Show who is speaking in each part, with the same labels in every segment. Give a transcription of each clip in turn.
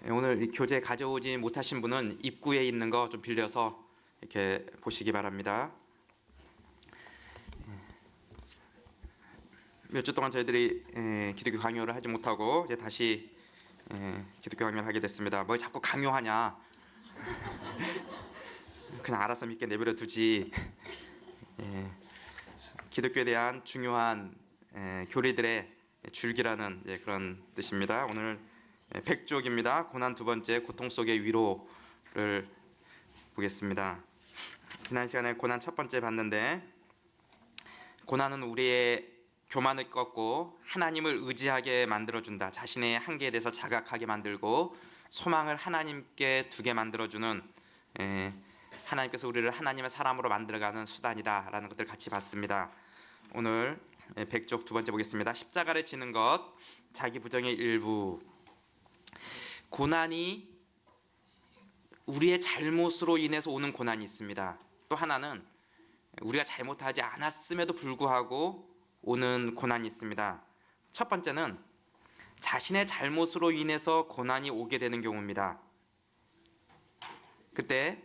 Speaker 1: 오늘 이 교재 가져오지 못하신 분은 입구에 있는 거 좀 빌려서 이렇게 보시기 바랍니다. 몇 주 동안 저희들이 기독교 강요를 하지 못하고 이제 다시 기독교 강요를 하게 됐습니다. 뭘 자꾸 강요하냐? 그냥 알아서 믿게 내버려 두지. 기독교에 대한 중요한 교리들의 줄기라는 그런 뜻입니다. 오늘 백족입니다. 고난 두 번째, 고통 속의 위로를 보겠습니다. 지난 시간에 고난 첫 번째 봤는데, 고난은 우리의 교만을 꺾고 하나님을 의지하게 만들어준다. 자신의 한계에 대해서 자각하게 만들고 소망을 하나님께 두게 만들어주는, 하나님께서 우리를 하나님의 사람으로 만들어가는 수단이다 라는 것들을 같이 봤습니다. 오늘 백족 두 번째 보겠습니다. 십자가를 지는 것, 자기 부정의 일부. 고난이 우리의 잘못으로 인해서 오는 고난이 있습니다. 또 하나는 우리가 잘못하지 않았음에도 불구하고 오는 고난이 있습니다. 첫 번째는 자신의 잘못으로 인해서 고난이 오게 되는 경우입니다. 그때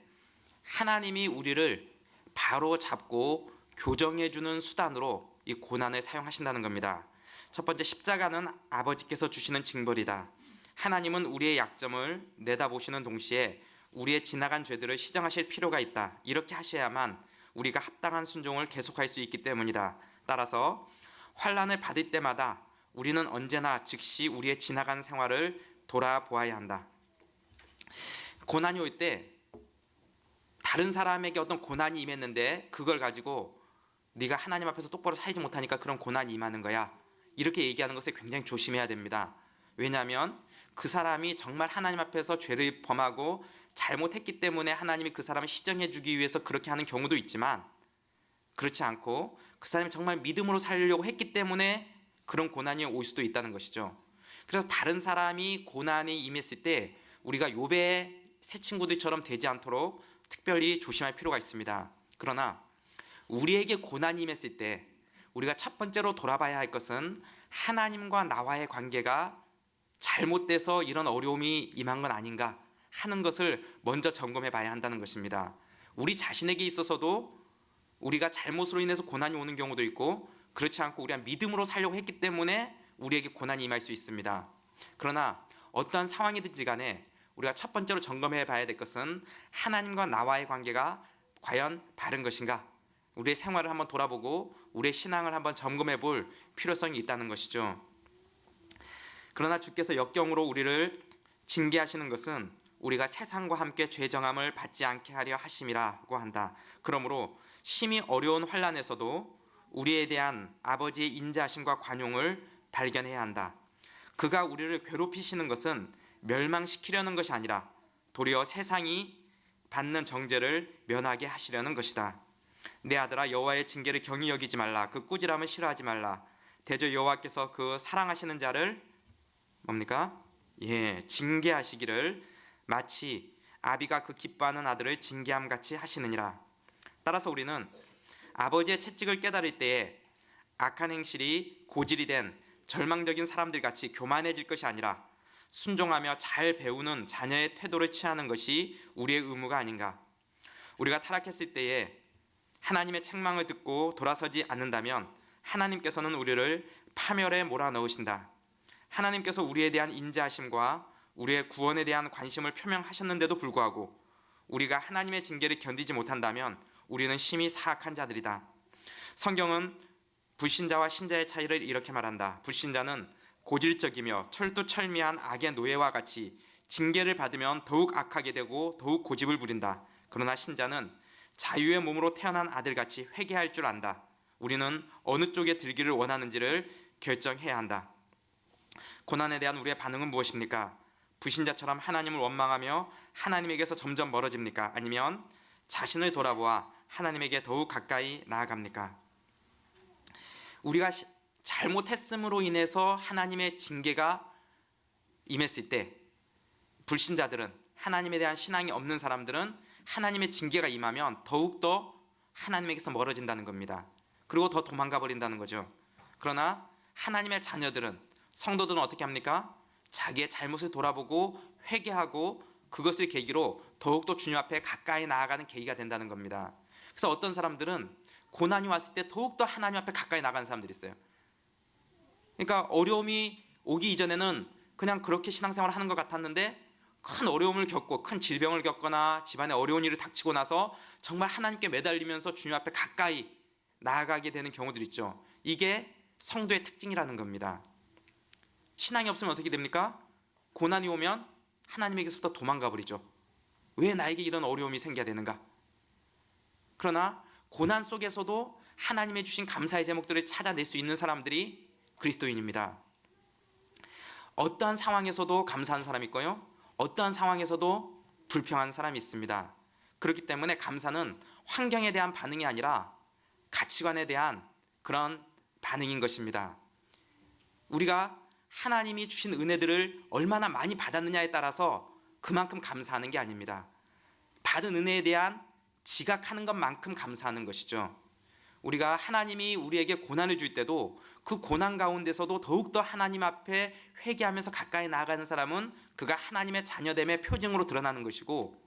Speaker 1: 하나님이 우리를 바로 잡고 교정해주는 수단으로 이 고난을 사용하신다는 겁니다. 첫 번째, 십자가는 아버지께서 주시는 징벌이다. 하나님은 우리의 약점을 내다보시는 동시에 우리의 지나간 죄들을 시정하실 필요가 있다. 이렇게 하셔야만 우리가 합당한 순종을 계속할 수 있기 때문이다. 따라서 환난을 받을 때마다 우리는 언제나 즉시 우리의 지나간 생활을 돌아보아야 한다. 고난이 올 때 다른 사람에게 어떤 고난이 임했는데 그걸 가지고 네가 하나님 앞에서 똑바로 살지 못하니까 그런 고난이 임하는 거야, 이렇게 얘기하는 것을 굉장히 조심해야 됩니다. 왜냐하면 그 사람이 정말 하나님 앞에서 죄를 범하고 잘못했기 때문에 하나님이 그 사람을 시정해 주기 위해서 그렇게 하는 경우도 있지만, 그렇지 않고 그 사람이 정말 믿음으로 살려고 했기 때문에 그런 고난이 올 수도 있다는 것이죠. 그래서 다른 사람이 고난이 임했을 때 우리가 욥의 새 친구들처럼 되지 않도록 특별히 조심할 필요가 있습니다. 그러나 우리에게 고난이 임했을 때 우리가 첫 번째로 돌아봐야 할 것은 하나님과 나와의 관계가 잘못돼서 이런 어려움이 임한 건 아닌가 하는 것을 먼저 점검해 봐야 한다는 것입니다. 우리 자신에게 있어서도 우리가 잘못으로 인해서 고난이 오는 경우도 있고, 그렇지 않고 우리가 믿음으로 살려고 했기 때문에 우리에게 고난이 임할 수 있습니다. 그러나 어떠한 상황이든지 간에 우리가 첫 번째로 점검해 봐야 될 것은 하나님과 나와의 관계가 과연 바른 것인가, 우리의 생활을 한번 돌아보고 우리의 신앙을 한번 점검해 볼 필요성이 있다는 것이죠. 그러나 주께서 역경으로 우리를 징계하시는 것은 우리가 세상과 함께 죄정함을 받지 않게 하려 하심이라고 한다. 그러므로 심히 어려운 환난에서도 우리에 대한 아버지의 인자하심과 관용을 발견해야 한다. 그가 우리를 괴롭히시는 것은 멸망시키려는 것이 아니라 도리어 세상이 받는 정죄를 면하게 하시려는 것이다. 내 아들아, 여호와의 징계를 경히 여기지 말라. 그 꾸지람을 싫어하지 말라. 대저 여호와께서 그 사랑하시는 자를 뭡니까? 징계하시기를 마치 아비가 그 기뻐하는 아들을 징계함같이 하시느니라. 따라서 우리는 아버지의 채찍을 깨달을 때에 악한 행실이 고질이 된 절망적인 사람들 같이 교만해질 것이 아니라 순종하며 잘 배우는 자녀의 태도를 취하는 것이 우리의 의무가 아닌가. 우리가 타락했을 때에 하나님의 책망을 듣고 돌아서지 않는다면 하나님께서는 우리를 파멸에 몰아넣으신다. 하나님께서 우리에 대한 인자하심과 우리의 구원에 대한 관심을 표명하셨는데도 불구하고 우리가 하나님의 징계를 견디지 못한다면 우리는 심히 사악한 자들이다. 성경은 불신자와 신자의 차이를 이렇게 말한다. 불신자는 고질적이며 철두철미한 악의 노예와 같이 징계를 받으면 더욱 악하게 되고 더욱 고집을 부린다. 그러나 신자는 자유의 몸으로 태어난 아들같이 회개할 줄 안다. 우리는 어느 쪽에 들기를 원하는지를 결정해야 한다. 고난에 대한 우리의 반응은 무엇입니까? 불신자처럼 하나님을 원망하며 하나님에게서 점점 멀어집니까? 아니면 자신을 돌아보아 하나님에게 더욱 가까이 나아갑니까? 우리가 잘못했음으로 인해서 하나님의 징계가 임했을 때, 불신자들은, 하나님에 대한 신앙이 없는 사람들은 하나님의 징계가 임하면 더욱더 하나님에게서 멀어진다는 겁니다. 그리고 더 도망가 버린다는 거죠. 그러나 하나님의 자녀들은, 성도들은 어떻게 합니까? 자기의 잘못을 돌아보고 회개하고 그것을 계기로 더욱더 주님 앞에 가까이 나아가는 계기가 된다는 겁니다. 그래서 어떤 사람들은 고난이 왔을 때 더욱더 하나님 앞에 가까이 나가는 사람들이 있어요. 그러니까 어려움이 오기 이전에는 그냥 그렇게 신앙생활을 하는 것 같았는데 큰 어려움을 겪고 큰 질병을 겪거나 집안에 어려운 일을 닥치고 나서 정말 하나님께 매달리면서 주님 앞에 가까이 나아가게 되는 경우들 있죠. 이게 성도의 특징이라는 겁니다. 신앙이 없으면 어떻게 됩니까? 고난이 오면 하나님에게서부터 도망가 버리죠. 왜 나에게 이런 어려움이 생겨야 되는가? 그러나 고난 속에서도 하나님의 주신 감사의 제목들을 찾아낼 수 있는 사람들이 그리스도인입니다. 어떠한 상황에서도 감사한 사람이 있고요, 어떠한 상황에서도 불평한 사람이 있습니다. 그렇기 때문에 감사는 환경에 대한 반응이 아니라 가치관에 대한 그런 반응인 것입니다. 우리가 하나님이 주신 은혜들을 얼마나 많이 받았느냐에 따라서 그만큼 감사하는 게 아닙니다. 받은 은혜에 대한 지각하는 것만큼 감사하는 것이죠. 우리가 하나님이 우리에게 고난을 줄 때도 그 고난 가운데서도 더욱더 하나님 앞에 회개하면서 가까이 나아가는 사람은 그가 하나님의 자녀됨의 표징으로 드러나는 것이고,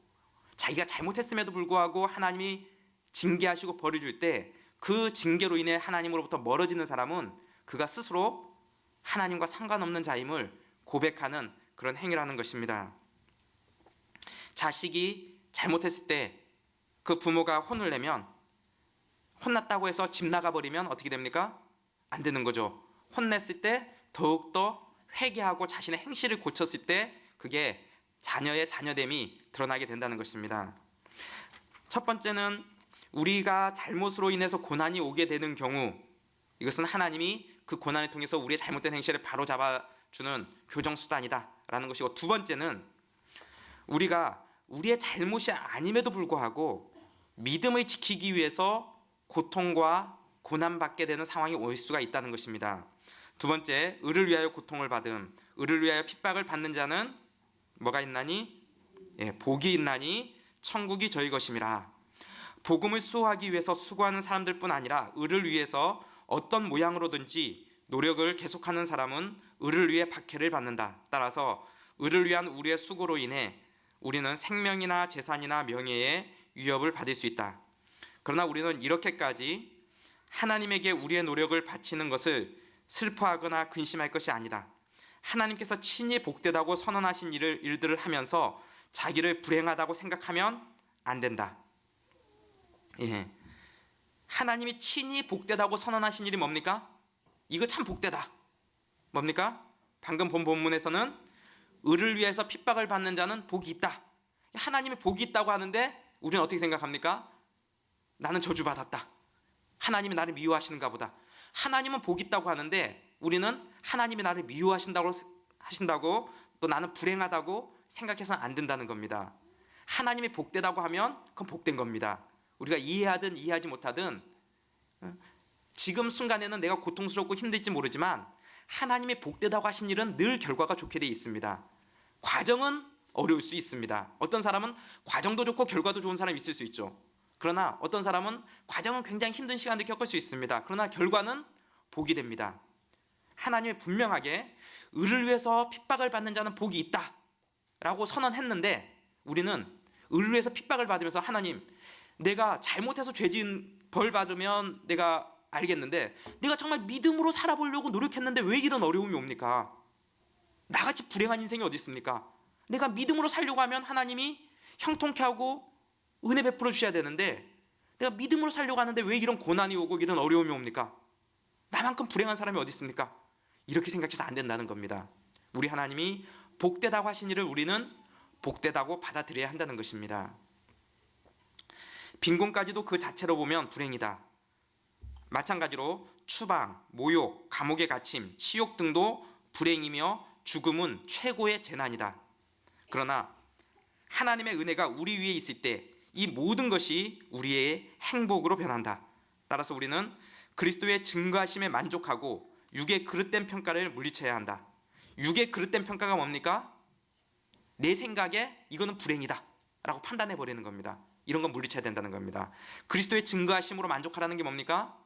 Speaker 1: 자기가 잘못했음에도 불구하고 하나님이 징계하시고 벌을 줄 때 그 징계로 인해 하나님으로부터 멀어지는 사람은 그가 스스로 하나님과 상관없는 자임을 고백하는 그런 행위라는 것입니다. 자식이 잘못했을 때 그 부모가 혼을 내면, 혼났다고 해서 집 나가버리면 어떻게 됩니까? 안 되는 거죠. 혼냈을 때 더욱더 회개하고 자신의 행실을 고쳤을 때 그게 자녀의 자녀됨이 드러나게 된다는 것입니다. 첫 번째는 우리가 잘못으로 인해서 고난이 오게 되는 경우, 이것은 하나님이 그 고난을 통해서 우리의 잘못된 행실을 바로잡아주는 교정수단이다 라는 것이고, 두 번째는 우리가 우리의 잘못이 아님에도 불구하고 믿음을 지키기 위해서 고통과 고난받게 되는 상황이 올 수가 있다는 것입니다. 두 번째, 의를 위하여 고통을 받음, 의를 위하여 핍박을 받는 자는 뭐가 있나니? 복이 있나니 천국이 저희 것임이라. 복음을 수호하기 위해서 수고하는 사람들뿐 아니라 의를 위해서 어떤 모양으로든지 노력을 계속하는 사람은 의를 위해 박해를 받는다. 따라서 의를 위한 우리의 수고로 인해 우리는 생명이나 재산이나 명예에 위협을 받을 수 있다. 그러나 우리는 이렇게까지 하나님에게 우리의 노력을 바치는 것을 슬퍼하거나 근심할 것이 아니다. 하나님께서 친히 복되다고 선언하신 일들을 하면서 자기를 불행하다고 생각하면 안 된다. 하나님이 친히 복되다고 선언하신 일이 뭡니까? 이거 참 복되다. 뭡니까? 방금 본 본문에서는 의를 위해서 핍박을 받는 자는 복이 있다. 하나님이 복이 있다고 하는데 우리는 어떻게 생각합니까? 나는 저주받았다. 하나님이 나를 미워하시는가 보다. 하나님은 복이 있다고 하는데 우리는 하나님이 나를 미워하신다고 또 나는 불행하다고 생각해서는 안 된다는 겁니다. 하나님이 복되다고 하면 그건 복된 겁니다. 우리가 이해하든 이해하지 못하든 지금 순간에는 내가 고통스럽고 힘들지 모르지만 하나님이 복되다고 하신 일은 늘 결과가 좋게 돼 있습니다. 과정은 어려울 수 있습니다. 어떤 사람은 과정도 좋고 결과도 좋은 사람이 있을 수 있죠. 그러나 어떤 사람은 과정은 굉장히 힘든 시간을 겪을 수 있습니다. 그러나 결과는 복이 됩니다. 하나님이 분명하게 의를 위해서 핍박을 받는 자는 복이 있다 라고 선언했는데, 우리는 의를 위해서 핍박을 받으면서 하나님, 내가 잘못해서 죄지은 벌 받으면 내가 알겠는데 내가 정말 믿음으로 살아보려고 노력했는데 왜 이런 어려움이 옵니까? 나같이 불행한 인생이 어디 있습니까? 내가 믿음으로 살려고 하면 하나님이 형통케 하고 은혜 베풀어 주셔야 되는데 내가 믿음으로 살려고 하는데 왜 이런 고난이 오고 이런 어려움이 옵니까? 나만큼 불행한 사람이 어디 있습니까? 이렇게 생각해서 안 된다는 겁니다. 우리 하나님이 복되다고 하신 일을 우리는 복되다고 받아들여야 한다는 것입니다. 빈곤까지도 그 자체로 보면 불행이다. 마찬가지로 추방, 모욕, 감옥에 갇힘, 치욕 등도 불행이며 죽음은 최고의 재난이다. 그러나 하나님의 은혜가 우리 위에 있을 때 이 모든 것이 우리의 행복으로 변한다. 따라서 우리는 그리스도의 증거하심에 만족하고 육의 그릇된 평가를 물리쳐야 한다. 육의 그릇된 평가가 뭡니까? 내 생각에 이거는 불행이다 라고 판단해 버리는 겁니다. 이런 건 물리쳐야 된다는 겁니다. 그리스도의 증거하심으로 만족하라는 게 뭡니까?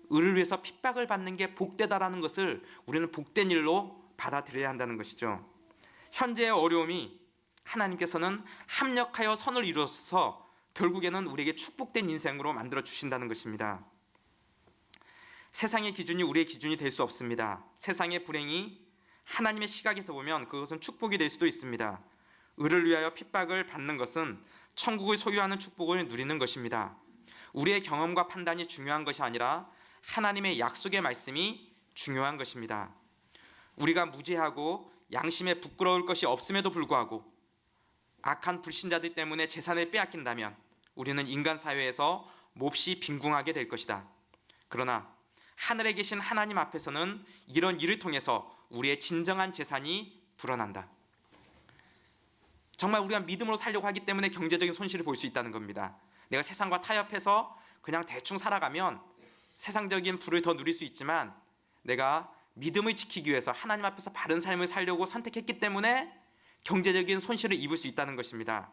Speaker 1: 의를 위해서 핍박을 받는 게 복되다라는 것을 우리는 복된 일로 받아들여야 한다는 것이죠. 현재의 어려움이 하나님께서는 합력하여 선을 이루어서 결국에는 우리에게 축복된 인생으로 만들어 주신다는 것입니다. 세상의 기준이 우리의 기준이 될 수 없습니다. 세상의 불행이 하나님의 시각에서 보면 그것은 축복이 될 수도 있습니다. 의를 위하여 핍박을 받는 것은 천국을 소유하는 축복을 누리는 것입니다. 우리의 경험과 판단이 중요한 것이 아니라 하나님의 약속의 말씀이 중요한 것입니다. 우리가 무죄하고 양심에 부끄러울 것이 없음에도 불구하고 악한 불신자들 때문에 재산을 빼앗긴다면 우리는 인간 사회에서 몹시 빈궁하게 될 것이다. 그러나 하늘에 계신 하나님 앞에서는 이런 일을 통해서 우리의 진정한 재산이 불어난다. 정말 우리가 믿음으로 살려고 하기 때문에 경제적인 손실을 볼 수 있다는 겁니다. 내가 세상과 타협해서 그냥 대충 살아가면 세상적인 부를 더 누릴 수 있지만 내가 믿음을 지키기 위해서 하나님 앞에서 바른 삶을 살려고 선택했기 때문에 경제적인 손실을 입을 수 있다는 것입니다.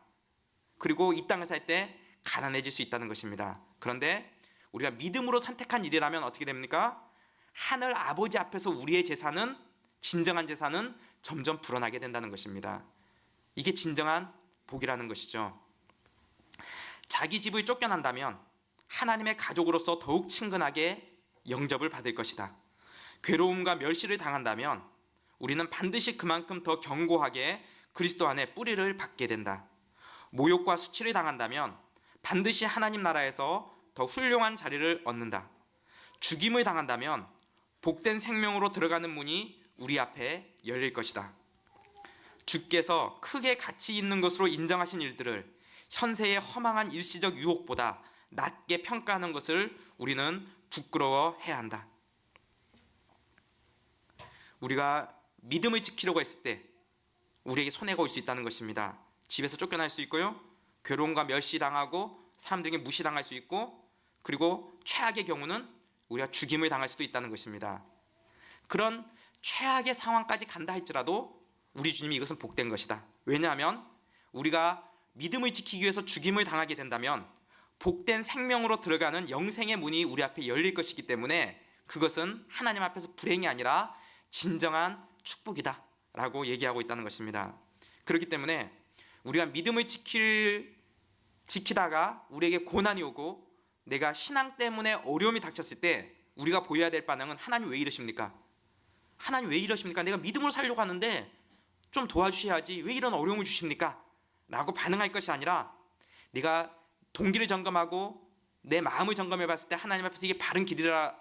Speaker 1: 그리고 이 땅을 살 때 가난해질 수 있다는 것입니다. 그런데 우리가 믿음으로 선택한 일이라면 어떻게 됩니까? 하늘 아버지 앞에서 우리의 재산은, 진정한 재산은 점점 불어나게 된다는 것입니다. 이게 진정한 복이라는 것이죠. 자기 집을 쫓겨난다면 하나님의 가족으로서 더욱 친근하게 영접을 받을 것이다. 괴로움과 멸시를 당한다면 우리는 반드시 그만큼 더 견고하게 그리스도 안에 뿌리를 받게 된다. 모욕과 수치를 당한다면 반드시 하나님 나라에서 더 훌륭한 자리를 얻는다. 죽임을 당한다면 복된 생명으로 들어가는 문이 우리 앞에 열릴 것이다. 주께서 크게 가치 있는 것으로 인정하신 일들을 현세의 허망한 일시적 유혹보다 낮게 평가하는 것을 우리는 부끄러워해야 한다. 우리가 믿음을 지키려고 했을 때 우리에게 손해가 올 수 있다는 것입니다. 집에서 쫓겨날 수 있고요, 괴로움과 멸시당하고 사람들에게 무시당할 수 있고, 그리고 최악의 경우는 우리가 죽임을 당할 수도 있다는 것입니다. 그런 최악의 상황까지 간다 할지라도 우리 주님이 이것은 복된 것이다. 왜냐하면 우리가 믿음을 지키기 위해서 죽임을 당하게 된다면 복된 생명으로 들어가는 영생의 문이 우리 앞에 열릴 것이기 때문에 그것은 하나님 앞에서 불행이 아니라 진정한 축복이다 라고 얘기하고 있다는 것입니다. 그렇기 때문에 우리가 믿음을 지키다가 우리에게 고난이 오고 내가 신앙 때문에 어려움이 닥쳤을 때 우리가 보여야 될 반응은 하나님 왜 이러십니까? 하나님 왜 이러십니까? 내가 믿음으로 살려고 하는데 좀 도와주셔야지 왜 이런 어려움을 주십니까? 라고 반응할 것이 아니라 내가 동기를 점검하고 내 마음을 점검해 봤을 때 하나님 앞에서 이게 바른 길이다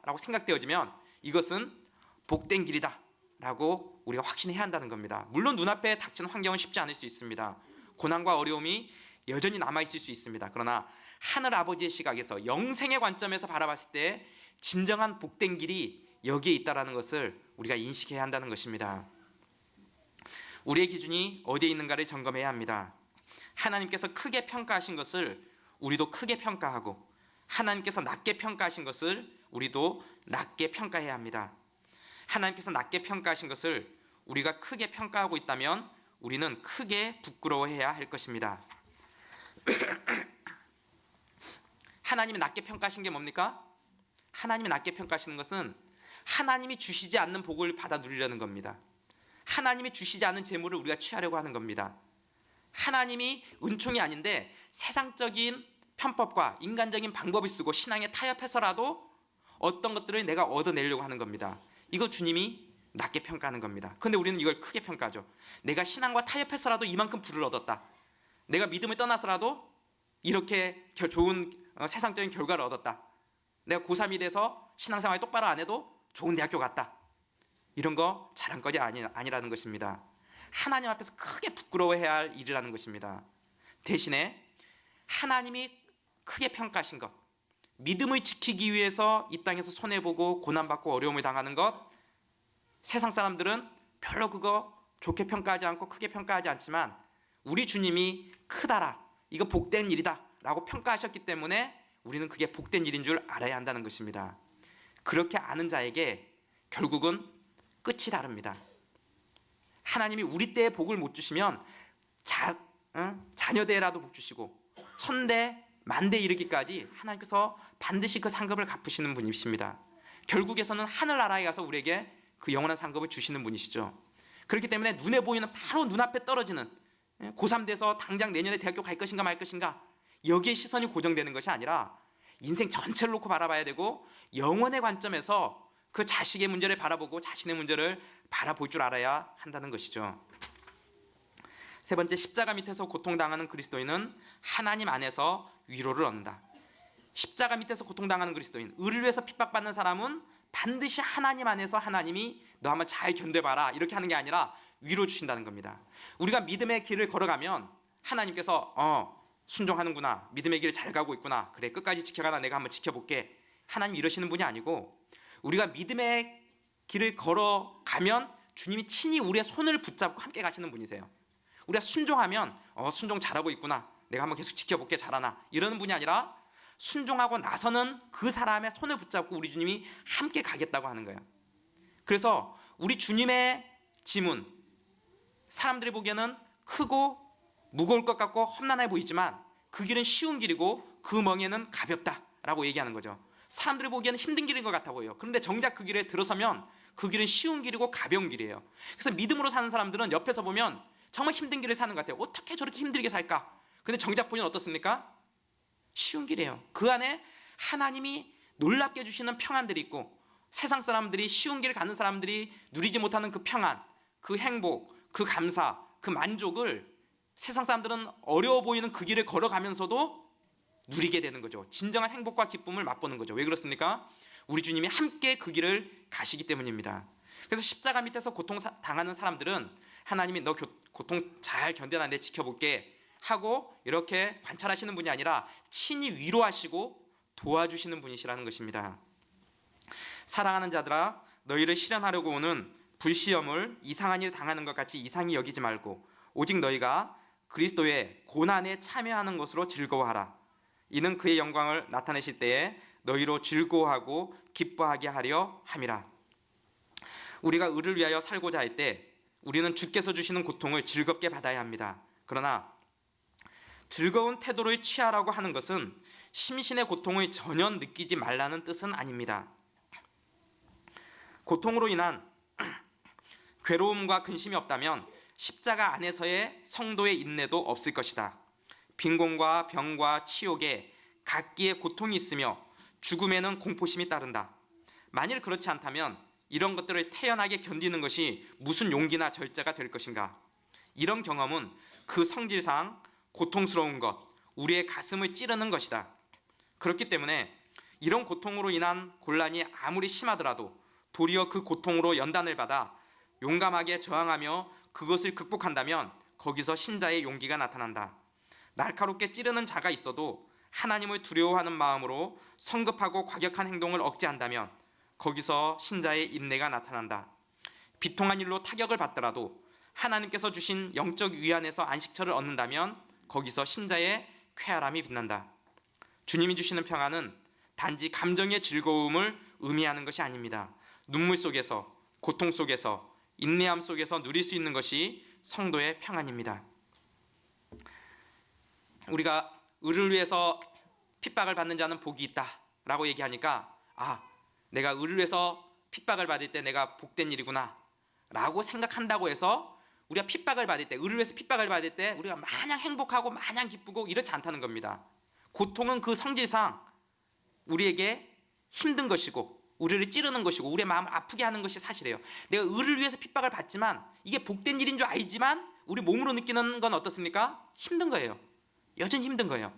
Speaker 1: 라고 생각되어지면 이것은 복된 길이다 라고 우리가 확신해야 한다는 겁니다. 물론 눈앞에 닥치는 환경은 쉽지 않을 수 있습니다. 고난과 어려움이 여전히 남아있을 수 있습니다. 그러나 하늘 아버지의 시각에서 영생의 관점에서 바라봤을 때 진정한 복된 길이 여기에 있다는 것을 우리가 인식해야 한다는 것입니다. 우리의 기준이 어디에 있는가를 점검해야 합니다. 하나님께서 크게 평가하신 것을 우리도 크게 평가하고 하나님께서 낮게 평가하신 것을 우리도 낮게 평가해야 합니다. 하나님께서 낮게 평가하신 것을 우리가 크게 평가하고 있다면 우리는 크게 부끄러워해야 할 것입니다. 하나님이 낮게 평가하신 게 뭡니까? 하나님이 낮게 평가하시는 것은 하나님이 주시지 않는 복을 받아 누리려는 겁니다. 하나님이 주시지 않은 재물을 우리가 취하려고 하는 겁니다. 하나님이 은총이 아닌데 세상적인 편법과 인간적인 방법을 쓰고 신앙에 타협해서라도 어떤 것들을 내가 얻어내려고 하는 겁니다. 이거 주님이 낮게 평가하는 겁니다. 그런데 우리는 이걸 크게 평가하죠. 내가 신앙과 타협해서라도 이만큼 부를 얻었다. 내가 믿음을 떠나서라도 이렇게 좋은 세상적인 결과를 얻었다. 내가 고3이 돼서 신앙생활 똑바로 안 해도 좋은 대학교 갔다. 이런 거 자랑거리 아니라는 것입니다. 하나님 앞에서 크게 부끄러워해야 할 일이라는 것입니다. 대신에 하나님이 크게 평가하신 것, 믿음을 지키기 위해서 이 땅에서 손해보고 고난받고 어려움을 당하는 것, 세상 사람들은 별로 그거 좋게 평가하지 않고 크게 평가하지 않지만 우리 주님이 크다라, 이거 복된 일이다 라고 평가하셨기 때문에 우리는 그게 복된 일인 줄 알아야 한다는 것입니다. 그렇게 아는 자에게 결국은 끝이 다릅니다. 하나님이 우리 때에 복을 못 주시면 자녀대라도 복 주시고 천대 만대 이르기까지 하나님께서 반드시 그 상급을 갚으시는 분이십니다. 결국에서는 하늘나라에 가서 우리에게 그 영원한 상급을 주시는 분이시죠. 그렇기 때문에 눈에 보이는 바로 눈앞에 떨어지는 고3 돼서 당장 내년에 대학교 갈 것인가 말 것인가 여기에 시선이 고정되는 것이 아니라 인생 전체를 놓고 바라봐야 되고 영원의 관점에서 그 자식의 문제를 바라보고 자신의 문제를 바라볼 줄 알아야 한다는 것이죠. 세 번째, 십자가 밑에서 고통당하는 그리스도인은 하나님 안에서 위로를 얻는다. 십자가 밑에서 고통당하는 그리스도인, 의를 위해서 핍박받는 사람은 반드시 하나님 안에서 하나님이 너 한번 잘 견뎌봐라 이렇게 하는 게 아니라 위로 주신다는 겁니다. 우리가 믿음의 길을 걸어가면 하나님께서 순종하는구나, 믿음의 길을 잘 가고 있구나, 그래 끝까지 지켜가나 내가 한번 지켜볼게, 하나님 이러시는 분이 아니고, 우리가 믿음의 길을 걸어가면 주님이 친히 우리의 손을 붙잡고 함께 가시는 분이세요. 우리가 순종하면 순종 잘하고 있구나, 내가 한번 계속 지켜볼게, 잘하나, 이러는 분이 아니라 순종하고 나서는 그 사람의 손을 붙잡고 우리 주님이 함께 가겠다고 하는 거예요. 그래서 우리 주님의 짐은 사람들이 보기에는 크고 무거울 것 같고 험난해 보이지만 그 길은 쉬운 길이고 그 멍에는 가볍다라고 얘기하는 거죠. 사람들이 보기에는 힘든 길인 것 같아 보여요. 그런데 정작 그 길에 들어서면 그 길은 쉬운 길이고 가벼운 길이에요. 그래서 믿음으로 사는 사람들은 옆에서 보면 정말 힘든 길을 사는 것 같아요. 어떻게 저렇게 힘들게 살까? 근데 정작 보면 어떻습니까? 쉬운 길이에요. 그 안에 하나님이 놀랍게 주시는 평안들이 있고, 세상 사람들이, 쉬운 길을 가는 사람들이 누리지 못하는 그 평안, 그 행복, 그 감사, 그 만족을 세상 사람들은 어려워 보이는 그 길을 걸어가면서도 누리게 되는 거죠. 진정한 행복과 기쁨을 맛보는 거죠. 왜 그렇습니까? 우리 주님이 함께 그 길을 가시기 때문입니다. 그래서 십자가 밑에서 고통당하는 사람들은 하나님이 너 고통 잘 견뎌나 내 지켜볼게 하고 이렇게 관찰하시는 분이 아니라 친히 위로하시고 도와주시는 분이시라는 것입니다. 사랑하는 자들아, 너희를 시련하려고 오는 불시험을 이상한 일 당하는 것 같이 이상히 여기지 말고 오직 너희가 그리스도의 고난에 참여하는 것으로 즐거워하라. 이는 그의 영광을 나타내실 때에 너희로 즐거워하고 기뻐하게 하려 함이라. 우리가 의를 위하여 살고자 할 때 우리는 주께서 주시는 고통을 즐겁게 받아야 합니다. 그러나 즐거운 태도를 취하라고 하는 것은 심신의 고통을 전혀 느끼지 말라는 뜻은 아닙니다. 고통으로 인한 괴로움과 근심이 없다면 십자가 안에서의 성도의 인내도 없을 것이다. 빈곤과 병과 치욕에 각기의 고통이 있으며 죽음에는 공포심이 따른다. 만일 그렇지 않다면 이런 것들을 태연하게 견디는 것이 무슨 용기나 절제가 될 것인가? 이런 경험은 그 성질상 고통스러운 것, 우리의 가슴을 찌르는 것이다. 그렇기 때문에 이런 고통으로 인한 곤란이 아무리 심하더라도 도리어 그 고통으로 연단을 받아 용감하게 저항하며 그것을 극복한다면 거기서 신자의 용기가 나타난다. 날카롭게 찌르는 자가 있어도 하나님을 두려워하는 마음으로 성급하고 과격한 행동을 억제한다면 거기서 신자의 인내가 나타난다. 비통한 일로 타격을 받더라도 하나님께서 주신 영적 위안에서 안식처를 얻는다면 거기서 신자의 쾌활함이 빛난다. 주님이 주시는 평안은 단지 감정의 즐거움을 의미하는 것이 아닙니다. 눈물 속에서, 고통 속에서, 인내함 속에서 누릴 수 있는 것이 성도의 평안입니다. 우리가 의를 위해서 핍박을 받는 자는 복이 있다라고 얘기하니까 내가 의를 위해서 핍박을 받을 때 내가 복된 일이구나 라고 생각한다고 해서 우리가 핍박을 받을 때, 의를 위해서 핍박을 받을 때 우리가 마냥 행복하고 마냥 기쁘고 이렇지 않다는 겁니다. 고통은 그 성질상 우리에게 힘든 것이고 우리를 찌르는 것이고 우리의 마음을 아프게 하는 것이 사실이에요. 내가 의를 위해서 핍박을 받지만 이게 복된 일인 줄 알지만 우리 몸으로 느끼는 건 어떻습니까? 힘든 거예요. 여전히 힘든 거예요.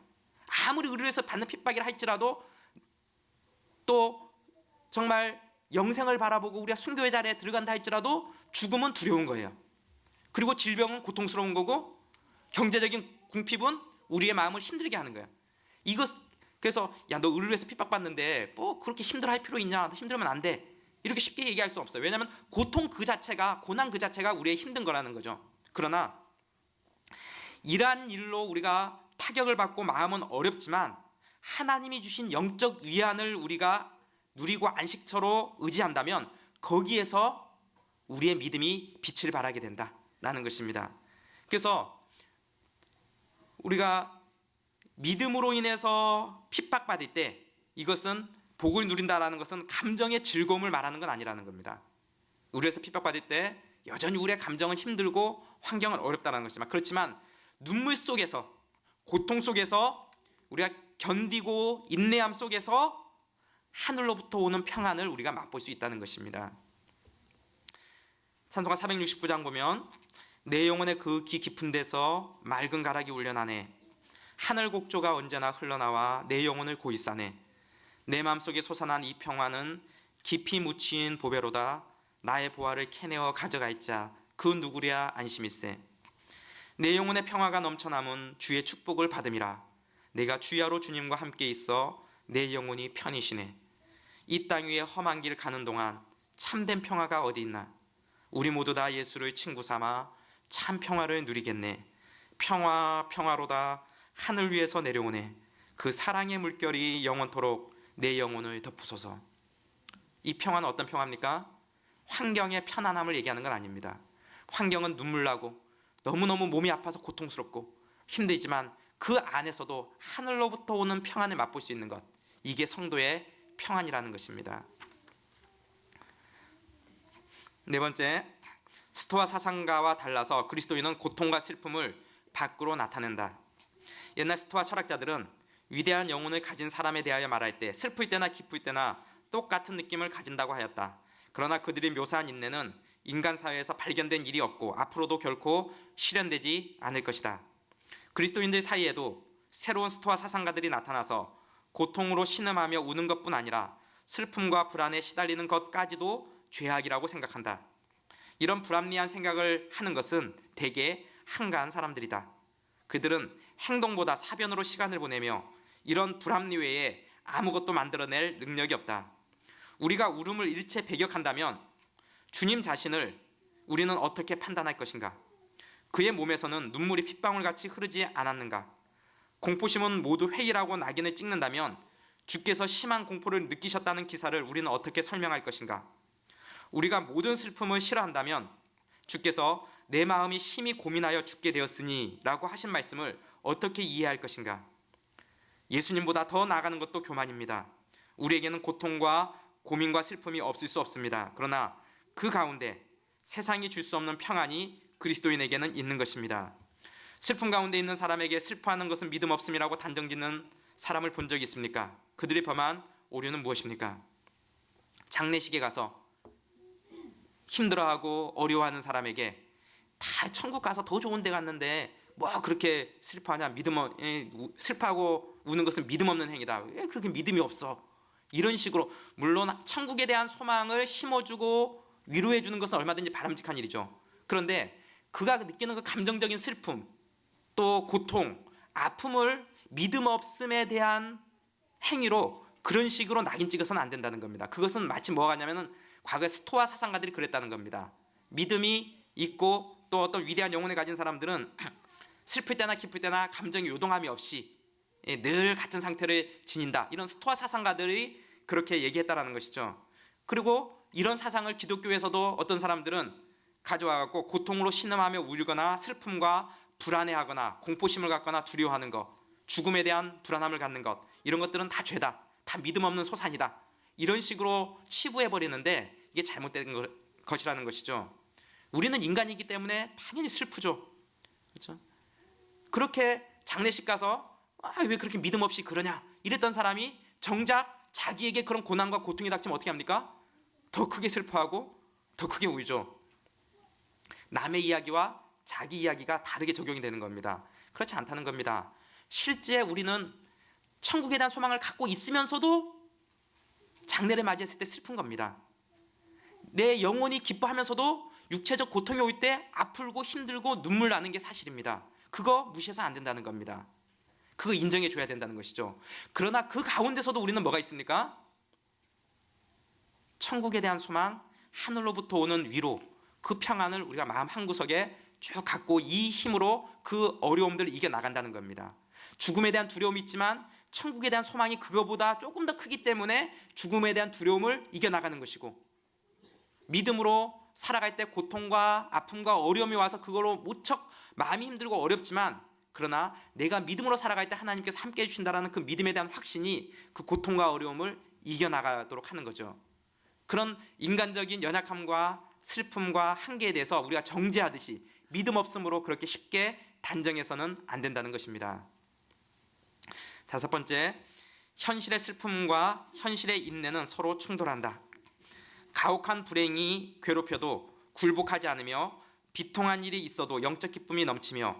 Speaker 1: 아무리 의를 위해서 받는 핍박이라 할지라도 또 정말 영생을 바라보고 우리가 순교의 자리에 들어간다 할지라도 죽음은 두려운 거예요. 그리고 질병은 고통스러운 거고 경제적인 궁핍은 우리의 마음을 힘들게 하는 거예요. 그래서 너 의를 위해서 핍박받는데 뭐 그렇게 힘들어할 필요 있냐? 힘들면 안 돼. 이렇게 쉽게 얘기할 수 없어요. 왜냐하면 고통 그 자체가, 고난 그 자체가 우리의 힘든 거라는 거죠. 그러나 이러한 일로 우리가 타격을 받고 마음은 어렵지만 하나님이 주신 영적 위안을 우리가 누리고 안식처로 의지한다면 거기에서 우리의 믿음이 빛을 발하게 된다라는 것입니다. 그래서 우리가 믿음으로 인해서 핍박받을 때 이것은 복을 누린다라는 것은 감정의 즐거움을 말하는 건 아니라는 겁니다. 우리에서 핍박받을 때 여전히 우리의 감정은 힘들고 환경은 어렵다는 것이지만, 그렇지만 눈물 속에서, 고통 속에서, 우리가 견디고 인내함 속에서 하늘로부터 오는 평안을 우리가 맛볼 수 있다는 것입니다. 찬송가 469장 보면 내 영혼의 그 깊은 데서 맑은 가락이 울려나네. 하늘 곡조가 언제나 흘러나와 내 영혼을 고이 싸네. 내 마음속에 솟아난 이 평화는 깊이 묻힌 보배로다. 나의 보화를 캐내어 가져갈자 그 누구랴 안심일세. 내 영혼의 평화가 넘쳐남은 주의 축복을 받음이라. 내가 주야로 주님과 함께 있어 내 영혼이 편히 쉬네. 이 땅 위에 험한 길 가는 동안 참된 평화가 어디 있나. 우리 모두 다 예수를 친구 삼아 참 평화를 누리겠네. 평화 평화로다 하늘 위에서 내려오네. 그 사랑의 물결이 영원토록 내 영혼을 덮으소서. 이 평화는 어떤 평화입니까? 환경의 편안함을 얘기하는 건 아닙니다. 환경은 눈물나고 너무너무 몸이 아파서 고통스럽고 힘들지만 그 안에서도 하늘로부터 오는 평안을 맛볼 수 있는 것, 이게 성도의 평안이라는 것입니다. 네 번째, 스토아 사상가와 달라서 그리스도인은 고통과 슬픔을 밖으로 나타낸다. 옛날 스토아 철학자들은 위대한 영혼을 가진 사람에 대하여 말할 때 슬플 때나 기쁠 때나 똑같은 느낌을 가진다고 하였다. 그러나 그들이 묘사한 인내는 인간 사회에서 발견된 일이 없고 앞으로도 결코 실현되지 않을 것이다. 그리스도인들 사이에도 새로운 스토아 사상가들이 나타나서 고통으로 신음하며 우는 것뿐 아니라 슬픔과 불안에 시달리는 것까지도 죄악이라고 생각한다. 이런 불합리한 생각을 하는 것은 대개 한가한 사람들이다. 그들은 행동보다 사변으로 시간을 보내며 이런 불합리 외에 아무것도 만들어낼 능력이 없다. 우리가 울음을 일체 배격한다면 주님 자신을 우리는 어떻게 판단할 것인가? 그의 몸에서는 눈물이 핏방울같이 흐르지 않았는가? 공포심은 모두 회의라고 낙인을 찍는다면 주께서 심한 공포를 느끼셨다는 기사를 우리는 어떻게 설명할 것인가? 우리가 모든 슬픔을 싫어한다면 주께서 내 마음이 심히 고민하여 죽게 되었으니 라고 하신 말씀을 어떻게 이해할 것인가? 예수님보다 더 나아가는 것도 교만입니다. 우리에게는 고통과 고민과 슬픔이 없을 수 없습니다. 그러나 그 가운데 세상이 줄 수 없는 평안이 그리스도인에게는 있는 것입니다. 슬픔 가운데 있는 사람에게 슬퍼하는 것은 믿음 없음이라고 단정짓는 사람을 본 적이 있습니까? 그들이 범한 오류는 무엇입니까? 장례식에 가서 힘들어하고 어려워하는 사람에게 다 천국 가서 더 좋은 데 갔는데 뭐 그렇게 슬퍼하냐, 슬퍼하고 우는 것은 믿음 없는 행위다. 왜 그렇게 믿음이 없어? 이런 식으로, 물론 천국에 대한 소망을 심어주고 위로해주는 것은 얼마든지 바람직한 일이죠. 그런데 그가 느끼는 그 감정적인 슬픔, 또 고통, 아픔을 믿음 없음에 대한 행위로 그런 식으로 낙인 찍어서는 안 된다는 겁니다. 그것은 마치 뭐가 같냐면은 과거에 스토아 사상가들이 그랬다는 겁니다. 믿음이 있고 또 어떤 위대한 영혼을 가진 사람들은 슬플 때나 기쁠 때나 감정의 요동함이 없이 늘 같은 상태를 지닌다. 이런 스토아 사상가들이 그렇게 얘기했다라는 것이죠. 그리고 이런 사상을 기독교에서도 어떤 사람들은 가져와갖고 고통으로 신음하며 울거나 슬픔과 불안해하거나 공포심을 갖거나 두려워하는 것, 죽음에 대한 불안함을 갖는 것, 이런 것들은 다 죄다, 다 믿음 없는 소산이다, 이런 식으로 치부해버리는데 이게 잘못된 것이라는 것이죠. 우리는 인간이기 때문에 당연히 슬프죠. 그렇죠? 그렇게 장례식 가서 왜 그렇게 믿음 없이 그러냐 이랬던 사람이 정작 자기에게 그런 고난과 고통이 닥치면 어떻게 합니까? 더 크게 슬퍼하고 더 크게 울죠. 남의 이야기와 자기 이야기가 다르게 적용이 되는 겁니다. 그렇지 않다는 겁니다. 실제 우리는 천국에 대한 소망을 갖고 있으면서도 장례를 맞이했을 때 슬픈 겁니다. 내 영혼이 기뻐하면서도 육체적 고통이 올 때 아프고 힘들고 눈물 나는 게 사실입니다. 그거 무시해서 안 된다는 겁니다. 그거 인정해 줘야 된다는 것이죠. 그러나 그 가운데서도 우리는 뭐가 있습니까? 천국에 대한 소망, 하늘로부터 오는 위로, 그 평안을 우리가 마음 한구석에 쭉 갖고 이 힘으로 그 어려움들을 이겨나간다는 겁니다. 죽음에 대한 두려움이 있지만 천국에 대한 소망이 그거보다 조금 더 크기 때문에 죽음에 대한 두려움을 이겨나가는 것이고, 믿음으로 살아갈 때 고통과 아픔과 어려움이 와서 그걸로 무척 마음이 힘들고 어렵지만, 그러나 내가 믿음으로 살아갈 때 하나님께서 함께 해주신다는 그 믿음에 대한 확신이 그 고통과 어려움을 이겨나가도록 하는 거죠. 그런 인간적인 연약함과 슬픔과 한계에 대해서 우리가 정죄하듯이 믿음 없음으로 그렇게 쉽게 단정해서는 안 된다는 것입니다. 다섯 번째, 현실의 슬픔과 현실의 인내는 서로 충돌한다. 가혹한 불행이 괴롭혀도 굴복하지 않으며 비통한 일이 있어도 영적 기쁨이 넘치며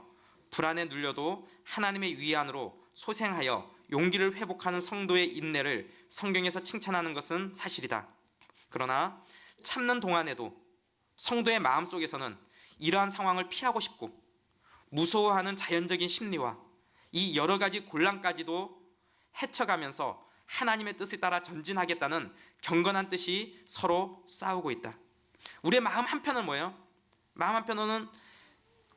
Speaker 1: 불안에 눌려도 하나님의 위안으로 소생하여 용기를 회복하는 성도의 인내를 성경에서 칭찬하는 것은 사실이다. 그러나 참는 동안에도 성도의 마음속에서는 이러한 상황을 피하고 싶고 무서워하는 자연적인 심리와 이 여러 가지 곤란까지도 헤쳐가면서 하나님의 뜻에 따라 전진하겠다는 경건한 뜻이 서로 싸우고 있다. 우리의 마음 한편은 뭐예요? 마음 한편은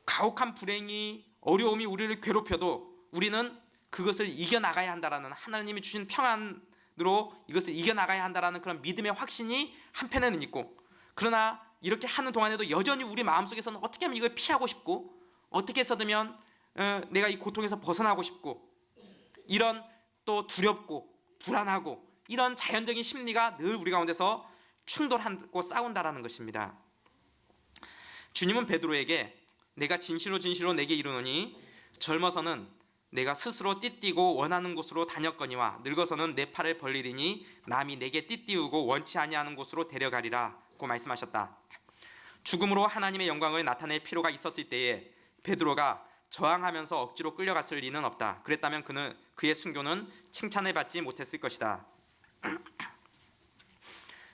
Speaker 1: 가혹한 불행이 어려움이 우리를 괴롭혀도 우리는 그것을 이겨나가야 한다라는 하나님이 주신 평안으로 이것을 이겨나가야 한다라는 그런 믿음의 확신이 한편에는 있고, 그러나 이렇게 하는 동안에도 여전히 우리 마음속에서는 어떻게 하면 이걸 피하고 싶고 어떻게 해서든 내가 이 고통에서 벗어나고 싶고 이런 또 두렵고 불안하고 이런 자연적인 심리가 늘 우리 가운데서 충돌하고 싸운다라는 것입니다. 주님은 베드로에게 내가 진실로 내게 이르노니 젊어서는 내가 스스로 띠띠고 원하는 곳으로 다녔거니와 늙어서는 내 팔을 벌리리니 남이 내게 띠띠우고 원치 아니하는 곳으로 데려가리라고 말씀하셨다. 죽음으로 하나님의 영광을 나타낼 필요가 있었을 때에 베드로가 저항하면서 억지로 끌려갔을 리는 없다. 그랬다면 그의 순교는 칭찬을 받지 못했을 것이다.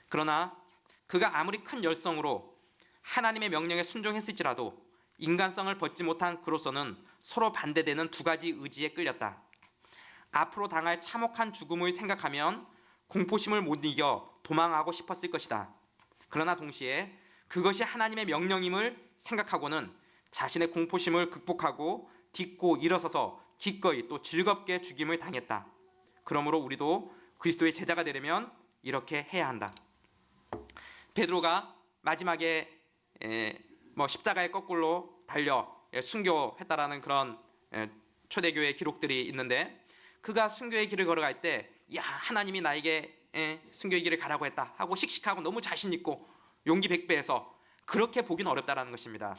Speaker 1: 그러나 그가 아무리 큰 열성으로 하나님의 명령에 순종했을지라도 인간성을 벗지 못한 그로서는 서로 반대되는 두 가지 의지에 끌렸다. 앞으로 당할 참혹한 죽음을 생각하면 공포심을 못 이겨 도망하고 싶었을 것이다. 그러나 동시에 그것이 하나님의 명령임을 생각하고는 자신의 공포심을 극복하고 딛고 일어서서 기꺼이 또 즐겁게 죽임을 당했다. 그러므로 우리도 그리스도의 제자가 되려면 이렇게 해야 한다. 베드로가 마지막에 십자가의 거꾸로 달려 순교했다라는 그런 초대교회 기록들이 있는데, 그가 순교의 길을 걸어갈 때 하나님이 나에게 순교의 길을 가라고 했다 하고 씩씩하고 너무 자신 있고 용기 백배해서 그렇게 보기는 어렵다라는 것입니다.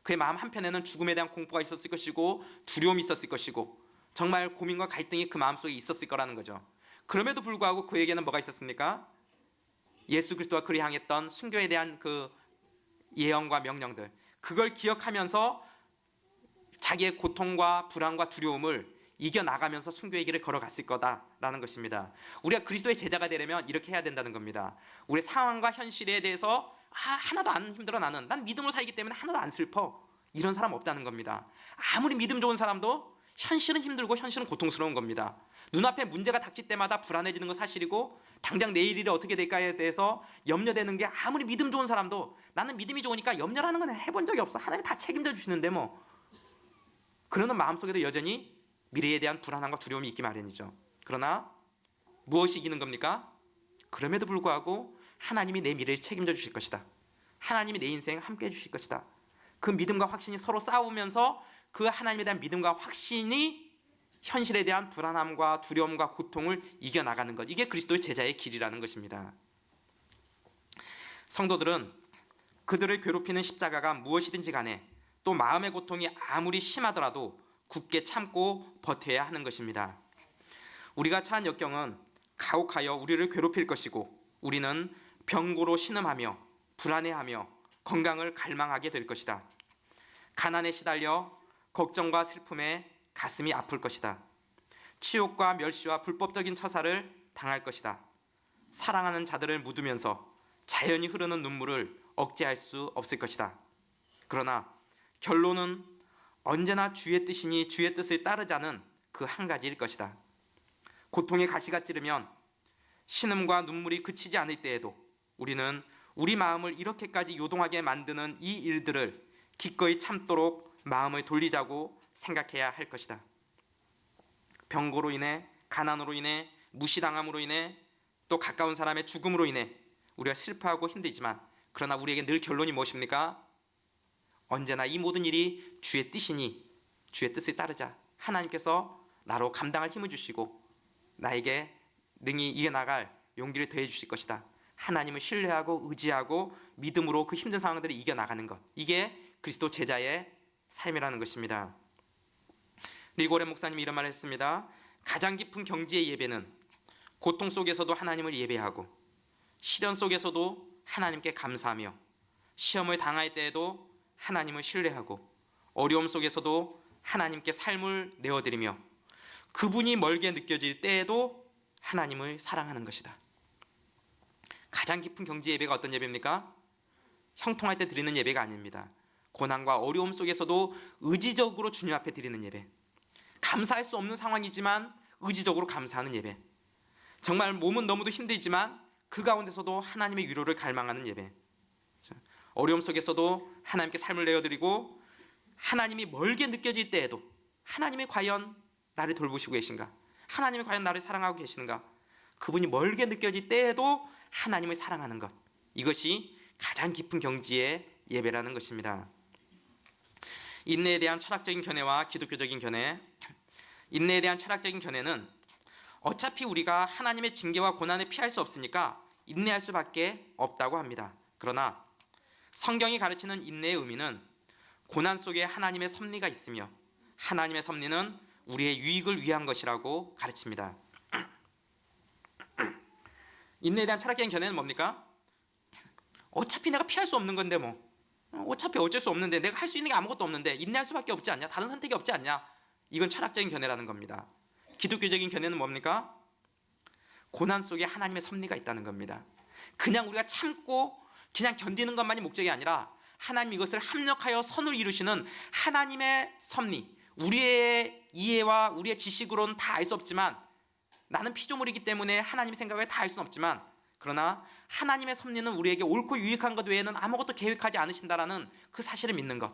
Speaker 1: 그의 마음 한편에는 죽음에 대한 공포가 있었을 것이고 두려움이 있었을 것이고 정말 고민과 갈등이 그 마음속에 있었을 거라는 거죠. 그럼에도 불구하고 그에게는 뭐가 있었습니까? 예수 그리스도와 그를 향했던 순교에 대한 그 예언과 명령들, 그걸 기억하면서 자기의 고통과 불안과 두려움을 이겨나가면서 순교의 길을 걸어갔을 거다라는 것입니다. 우리가 그리스도의 제자가 되려면 이렇게 해야 된다는 겁니다. 우리의 상황과 현실에 대해서 하나도 안 힘들어, 난 믿음으로 살기 때문에 하나도 안 슬퍼, 이런 사람 없다는 겁니다. 아무리 믿음 좋은 사람도 현실은 힘들고 현실은 고통스러운 겁니다. 눈앞에 문제가 닥칠 때마다 불안해지는 건 사실이고 당장 내일 일이 어떻게 될까에 대해서 염려되는 게 아무리 믿음 좋은 사람도 나는 믿음이 좋으니까 염려라는 건 해본 적이 없어, 하나님이 다 책임져 주시는데 그러는 마음속에도 여전히 미래에 대한 불안함과 두려움이 있기 마련이죠. 그러나 무엇이 이기는 겁니까? 그럼에도 불구하고 하나님이 내 미래를 책임져 주실 것이다. 하나님이 내 인생 함께 해 주실 것이다. 그 믿음과 확신이 서로 싸우면서 그 하나님에 대한 믿음과 확신이 현실에 대한 불안함과 두려움과 고통을 이겨나가는 것, 이게 그리스도의 제자의 길이라는 것입니다. 성도들은 그들을 괴롭히는 십자가가 무엇이든지 간에 또 마음의 고통이 아무리 심하더라도 굳게 참고 버텨야 하는 것입니다. 우리가 처한 역경은 가혹하여 우리를 괴롭힐 것이고 우리는 병고로 신음하며 불안해하며 건강을 갈망하게 될 것이다. 가난에 시달려 걱정과 슬픔에 가슴이 아플 것이다. 치욕과 멸시와 불법적인 처사를 당할 것이다. 사랑하는 자들을 묻으면서 자연히 흐르는 눈물을 억제할 수 없을 것이다. 그러나 결론은 언제나 주의 뜻이니 주의 뜻을 따르자는 그 한 가지일 것이다. 고통의 가시가 찌르면 신음과 눈물이 그치지 않을 때에도 우리는 우리 마음을 이렇게까지 요동하게 만드는 이 일들을 기꺼이 참도록 마음을 돌리자고 생각해야 할 것이다. 병고로 인해, 가난으로 인해, 무시당함으로 인해, 또 가까운 사람의 죽음으로 인해 우리가 슬퍼하고 힘들지만, 그러나 우리에게 늘 결론이 무엇입니까? 언제나 이 모든 일이 주의 뜻이니 주의 뜻을 따르자. 하나님께서 나로 감당할 힘을 주시고 나에게 능히 이겨나갈 용기를 더해 주실 것이다. 하나님을 신뢰하고 의지하고 믿음으로 그 힘든 상황들을 이겨나가는 것, 이게 그리스도 제자의 삶이라는 것입니다. 리고레 목사님이 이런 말을 했습니다. 가장 깊은 경지의 예배는 고통 속에서도 하나님을 예배하고 시련 속에서도 하나님께 감사하며 시험을 당할 때에도 하나님을 신뢰하고 어려움 속에서도 하나님께 삶을 내어드리며 그분이 멀게 느껴질 때에도 하나님을 사랑하는 것이다. 가장 깊은 경지의 예배가 어떤 예배입니까? 형통할 때 드리는 예배가 아닙니다. 고난과 어려움 속에서도 의지적으로 주님 앞에 드리는 예배, 감사할 수 없는 상황이지만 의지적으로 감사하는 예배, 정말 몸은 너무도 힘들지만 그 가운데서도 하나님의 위로를 갈망하는 예배, 어려움 속에서도 하나님께 삶을 내어드리고 하나님이 멀게 느껴질 때에도 하나님이 과연 나를 돌보시고 계신가, 하나님이 과연 나를 사랑하고 계시는가, 그분이 멀게 느껴질 때에도 하나님을 사랑하는 것, 이것이 가장 깊은 경지의 예배라는 것입니다. 인내에 대한 철학적인 견해와 기독교적인 견해. 인내에 대한 철학적인 견해는 어차피 우리가 하나님의 징계와 고난을 피할 수 없으니까 인내할 수밖에 없다고 합니다. 그러나 성경이 가르치는 인내의 의미는 고난 속에 하나님의 섭리가 있으며 하나님의 섭리는 우리의 유익을 위한 것이라고 가르칩니다. 인내에 대한 철학적인 견해는 뭡니까? 어차피 내가 피할 수 없는 건데 어차피 어쩔 수 없는데 내가 할 수 있는 게 아무것도 없는데 인내할 수밖에 없지 않냐? 다른 선택이 없지 않냐? 이건 철학적인 견해라는 겁니다. 기독교적인 견해는 뭡니까? 고난 속에 하나님의 섭리가 있다는 겁니다. 그냥 우리가 참고 그냥 견디는 것만이 목적이 아니라 하나님 이것을 합력하여 선을 이루시는 하나님의 섭리, 우리의 이해와 우리의 지식으로는 다 알 수 없지만, 나는 피조물이기 때문에 하나님의 생각을 다 알 수는 없지만, 그러나 하나님의 섭리는 우리에게 옳고 유익한 것 외에는 아무것도 계획하지 않으신다라는 그 사실을 믿는 것.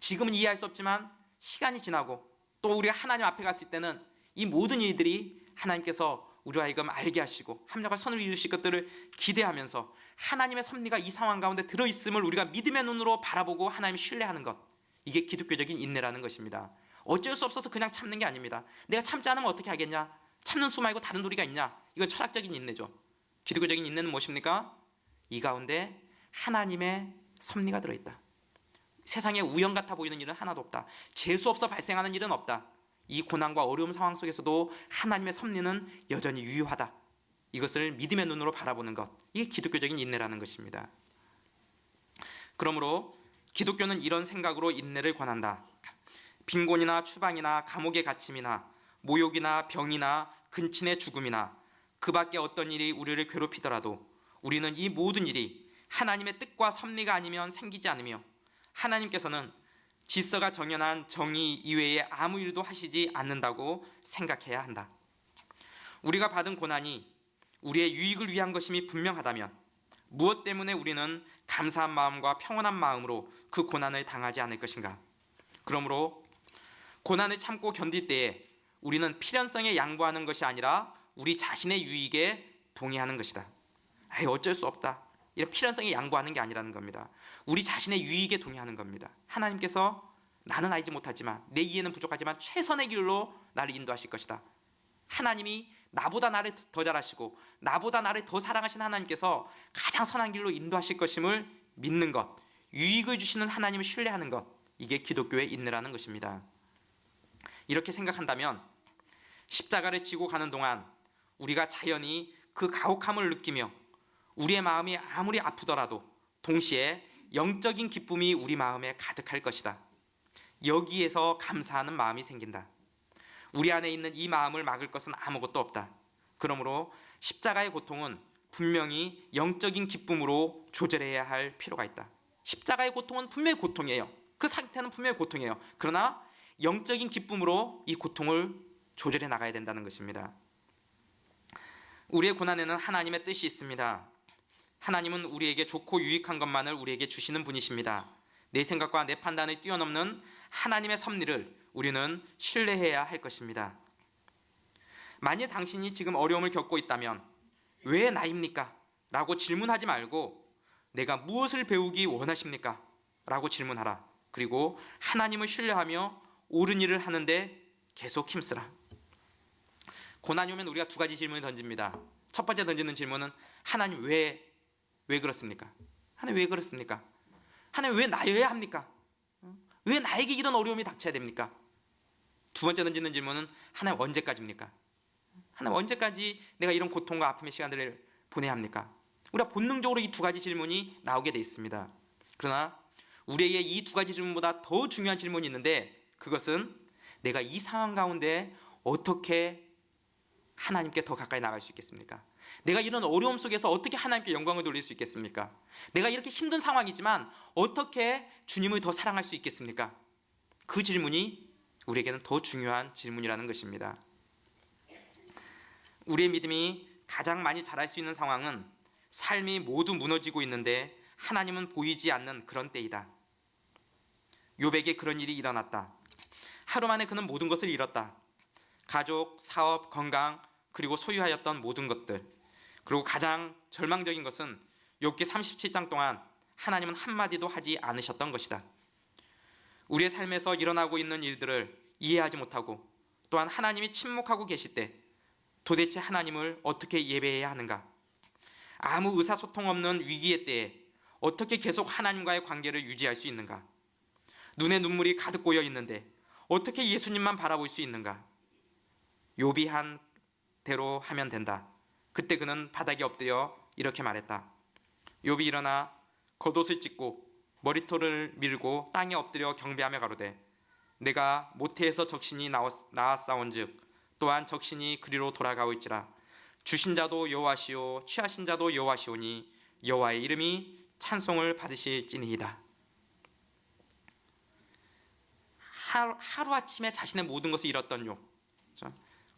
Speaker 1: 지금은 이해할 수 없지만 시간이 지나고 또 우리가 하나님 앞에 갔을 때는 이 모든 일들이 하나님께서 우리와 하여금 알게 하시고 합력할 선을 이루실 것들을 기대하면서 하나님의 섭리가 이 상황 가운데 들어있음을 우리가 믿음의 눈으로 바라보고 하나님을 신뢰하는 것, 이게 기독교적인 인내라는 것입니다. 어쩔 수 없어서 그냥 참는 게 아닙니다. 내가 참지 않으면 어떻게 하겠냐? 참는 수 말고 다른 도리가 있냐? 이건 철학적인 인내죠. 기독교적인 인내는 무엇입니까? 이 가운데 하나님의 섭리가 들어있다. 세상에 우연 같아 보이는 일은 하나도 없다. 재수 없어 발생하는 일은 없다. 이 고난과 어려움 상황 속에서도 하나님의 섭리는 여전히 유효하다. 이것을 믿음의 눈으로 바라보는 것, 이게 기독교적인 인내라는 것입니다. 그러므로 기독교는 이런 생각으로 인내를 권한다. 빈곤이나 추방이나 감옥의 갇힘이나 모욕이나 병이나 근친의 죽음이나 그 밖에 어떤 일이 우리를 괴롭히더라도 우리는 이 모든 일이 하나님의 뜻과 섭리가 아니면 생기지 않으며 하나님께서는 질서가 정연한 정의 이외에 아무 일도 하시지 않는다고 생각해야 한다. 우리가 받은 고난이 우리의 유익을 위한 것임이 분명하다면 무엇 때문에 우리는 감사한 마음과 평온한 마음으로 그 고난을 당하지 않을 것인가? 그러므로 고난을 참고 견딜 때에 우리는 필연성에 양보하는 것이 아니라 우리 자신의 유익에 동의하는 것이다. 어쩔 수 없다. 이런 필연성에 양보하는 게 아니라는 겁니다. 우리 자신의 유익에 동의하는 겁니다. 하나님께서 나는 알지 못하지만 내 이해는 부족하지만 최선의 길로 나를 인도하실 것이다. 하나님이 나보다 나를 더 잘 아시고 나보다 나를 더 사랑하시는 하나님께서 가장 선한 길로 인도하실 것임을 믿는 것, 유익을 주시는 하나님을 신뢰하는 것, 이게 기독교의 인내라는 것입니다. 이렇게 생각한다면 십자가를 지고 가는 동안 우리가 자연히 그 가혹함을 느끼며 우리의 마음이 아무리 아프더라도 동시에 영적인 기쁨이 우리 마음에 가득할 것이다. 여기에서 감사하는 마음이 생긴다. 우리 안에 있는 이 마음을 막을 것은 아무것도 없다. 그러므로 십자가의 고통은 분명히 영적인 기쁨으로 조절해야 할 필요가 있다. 십자가의 고통은 분명히 고통이에요. 그 상태는 분명히 고통이에요. 그러나 영적인 기쁨으로 이 고통을 조절해 나가야 된다는 것입니다. 우리의 고난에는 하나님의 뜻이 있습니다. 하나님은 우리에게 좋고 유익한 것만을 우리에게 주시는 분이십니다. 내 생각과 내 판단을 뛰어넘는 하나님의 섭리를 우리는 신뢰해야 할 것입니다. 만일 당신이 지금 어려움을 겪고 있다면 왜 나입니까? 라고 질문하지 말고 내가 무엇을 배우기 원하십니까? 라고 질문하라. 그리고 하나님을 신뢰하며 옳은 일을 하는데 계속 힘쓰라. 고난이 오면 우리가 두 가지 질문을 던집니다. 첫 번째 던지는 질문은 하나님 왜 왜 그렇습니까? 하나님 왜 그렇습니까? 하나님 왜 나여야 합니까? 왜 나에게 이런 어려움이 닥쳐야 됩니까? 두 번째 던지는 질문은 하나님 언제까지입니까? 하나님 언제까지 내가 이런 고통과 아픔의 시간들을 보내야 합니까? 우리가 본능적으로 이 두 가지 질문이 나오게 돼 있습니다. 그러나 우리에게 이 두 가지 질문보다 더 중요한 질문이 있는데, 그것은 내가 이 상황 가운데 어떻게 하나님께 더 가까이 나갈 수 있겠습니까? 내가 이런 어려움 속에서 어떻게 하나님께 영광을 돌릴 수 있겠습니까? 내가 이렇게 힘든 상황이지만 어떻게 주님을 더 사랑할 수 있겠습니까? 그 질문이 우리에게는 더 중요한 질문이라는 것입니다. 우리의 믿음이 가장 많이 자랄 수 있는 상황은 삶이 모두 무너지고 있는데 하나님은 보이지 않는 그런 때이다. 욥에게 그런 일이 일어났다. 하루 만에 그는 모든 것을 잃었다. 가족, 사업, 건강, 그리고 소유하였던 모든 것들. 그리고 가장 절망적인 것은 욥기 37장 동안 하나님은 한마디도 하지 않으셨던 것이다. 우리의 삶에서 일어나고 있는 일들을 이해하지 못하고 또한 하나님이 침묵하고 계실 때 도대체 하나님을 어떻게 예배해야 하는가? 아무 의사소통 없는 위기의 때에 어떻게 계속 하나님과의 관계를 유지할 수 있는가? 눈에 눈물이 가득 고여 있는데 어떻게 예수님만 바라볼 수 있는가? 욥이 한 대로 하면 된다. 그때 그는 바닥에 엎드려 이렇게 말했다. 욥이 일어나 겉옷을 찢고 머리털을 밀고 땅에 엎드려 경배하며 가로되 내가 모태에서 적신이 나왔사온즉 또한 적신이 그리로 돌아가오있지라. 주신 자도 여호와시오 취하신 자도 여호와시오니 여호와의 이름이 찬송을 받으실지니이다. 하루아침에 자신의 모든 것을 잃었던 욥.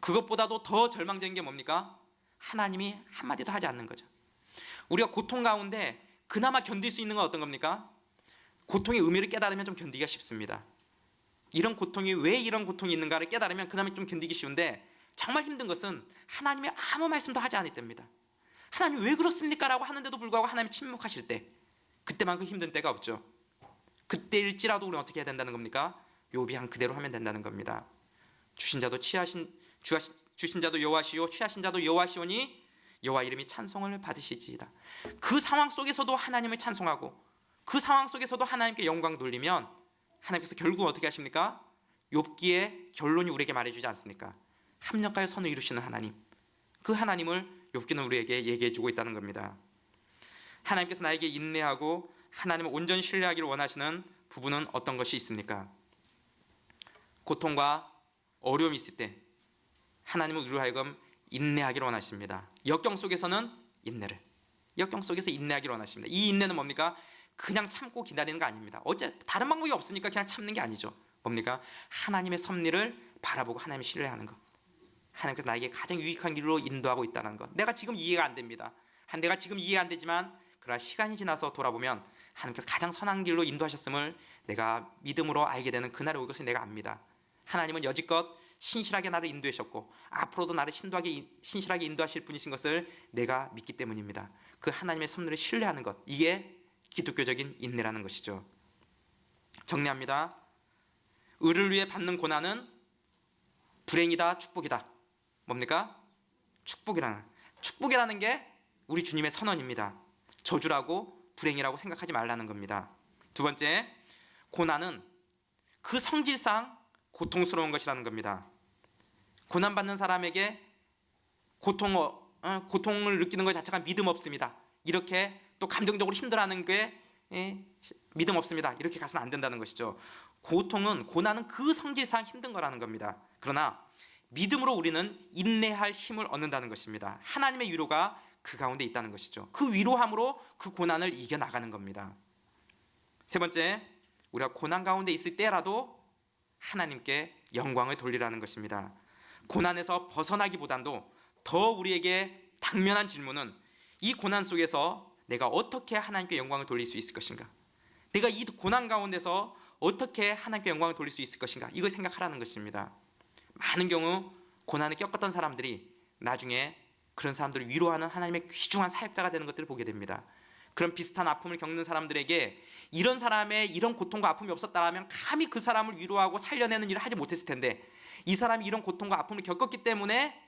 Speaker 1: 그것보다도 더 절망적인 게 뭡니까? 하나님이 한마디도 하지 않는 거죠. 우리가 고통 가운데 그나마 견딜 수 있는 건 어떤 겁니까? 고통의 의미를 깨달으면 좀 견디기가 쉽습니다. 이런 고통이 왜 이런 고통이 있는가를 깨달으면 그나마 좀 견디기 쉬운데, 정말 힘든 것은 하나님이 아무 말씀도 하지 않을 때입니다. 하나님 왜 그렇습니까? 라고 하는데도 불구하고 하나님이 침묵하실 때, 그때만큼 힘든 때가 없죠. 그때일지라도 우리는 어떻게 해야 된다는 겁니까? 욥이 한 그대로 하면 된다는 겁니다. 주신 자도 여호와시오 취하신 자도 여호와시오니 여호와 이름이 찬송을 받으시지이다. 그 상황 속에서도 하나님을 찬송하고 그 상황 속에서도 하나님께 영광 돌리면 하나님께서 결국 어떻게 하십니까? 욥기의 결론이 우리에게 말해주지 않습니까? 합력하여 선을 이루시는 하나님, 그 하나님을 욥기는 우리에게 얘기해주고 있다는 겁니다. 하나님께서 나에게 인내하고 하나님을 온전히 신뢰하기를 원하시는 부분은 어떤 것이 있습니까? 고통과 어려움이 있을 때 하나님은 우리로 하여금 인내하기를 원하십니다. 역경 속에서는 인내를, 역경 속에서 인내하기를 원하십니다. 이 인내는 뭡니까? 그냥 참고 기다리는 거 아닙니다. 어째 다른 방법이 없으니까 그냥 참는 게 아니죠. 뭡니까? 하나님의 섭리를 바라보고 하나님을 신뢰하는 것. 하나님께서 나에게 가장 유익한 길로 인도하고 있다는 것. 내가 지금 이해가 안 됩니다. 내가 지금 이해가 안 되지만 그러나 시간이 지나서 돌아보면 하나님께서 가장 선한 길로 인도하셨음을 내가 믿음으로 알게 되는 그날이 올 것을 내가 압니다. 하나님은 여지껏 신실하게 나를 인도하셨고 앞으로도 나를 신실하게 인도하실 분이신 것을 내가 믿기 때문입니다. 그 하나님의 섭리를 신뢰하는 것, 이게 기독교적인 인내라는 것이죠. 정리합니다. 의를 위해 받는 고난은 불행이다, 축복이다. 뭡니까? 축복이라는 게 우리 주님의 선언입니다. 저주라고 불행이라고 생각하지 말라는 겁니다. 두 번째, 고난은 그 성질상 고통스러운 것이라는 겁니다. 고난받는 사람에게 고통을 느끼는 것 자체가 믿음 없습니다. 이렇게 또 감정적으로 힘들어하는 게 믿음 없습니다. 이렇게 가서는 안 된다는 것이죠. 고난은 그 성질상 힘든 거라는 겁니다. 그러나 믿음으로 우리는 인내할 힘을 얻는다는 것입니다. 하나님의 위로가 그 가운데 있다는 것이죠. 그 위로함으로 그 고난을 이겨나가는 겁니다. 세 번째, 우리가 고난 가운데 있을 때라도 하나님께 영광을 돌리라는 것입니다. 고난에서 벗어나기보다도 더 우리에게 당면한 질문은 이 고난 속에서 내가 어떻게 하나님께 영광을 돌릴 수 있을 것인가? 내가 이 고난 가운데서 어떻게 하나님께 영광을 돌릴 수 있을 것인가? 이걸 생각하라는 것입니다. 많은 경우 고난을 겪었던 사람들이 나중에 그런 사람들을 위로하는 하나님의 귀중한 사역자가 되는 것들을 보게 됩니다. 그런 비슷한 아픔을 겪는 사람들에게 이런 사람의 이런 고통과 아픔이 없었다면 감히 그 사람을 위로하고 살려내는 일을 하지 못했을 텐데, 이 사람이 이런 고통과 아픔을 겪었기 때문에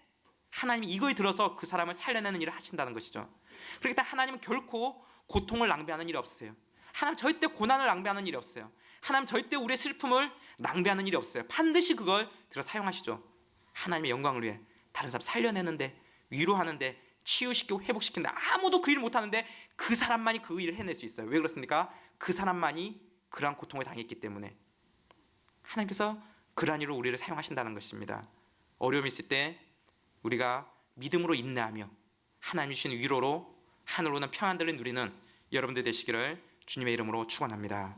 Speaker 1: 하나님이 이걸 들어서 그 사람을 살려내는 일을 하신다는 것이죠. 그렇기 때문에 하나님은 결코 고통을 낭비하는 일이 없으세요. 하나님 절대 고난을 낭비하는 일이 없어요. 하나님 절대 우리의 슬픔을 낭비하는 일이 없어요. 반드시 그걸 들어 사용하시죠. 하나님의 영광을 위해 다른 사람 살려내는데, 위로하는데, 치유시키고 회복시키는데 아무도 그 일을 못하는데 그 사람만이 그 일을 해낼 수 있어요. 왜 그렇습니까? 그 사람만이 그러한 고통을 당했기 때문에. 하나님께서 그러한 일로 우리를 사용하신다는 것입니다. 어려움이 있을 때 우리가 믿음으로 인내하며 하나님이 주신 위로로 하늘로는 평안들을 누리는 여러분들 되시기를 주님의 이름으로 축원합니다.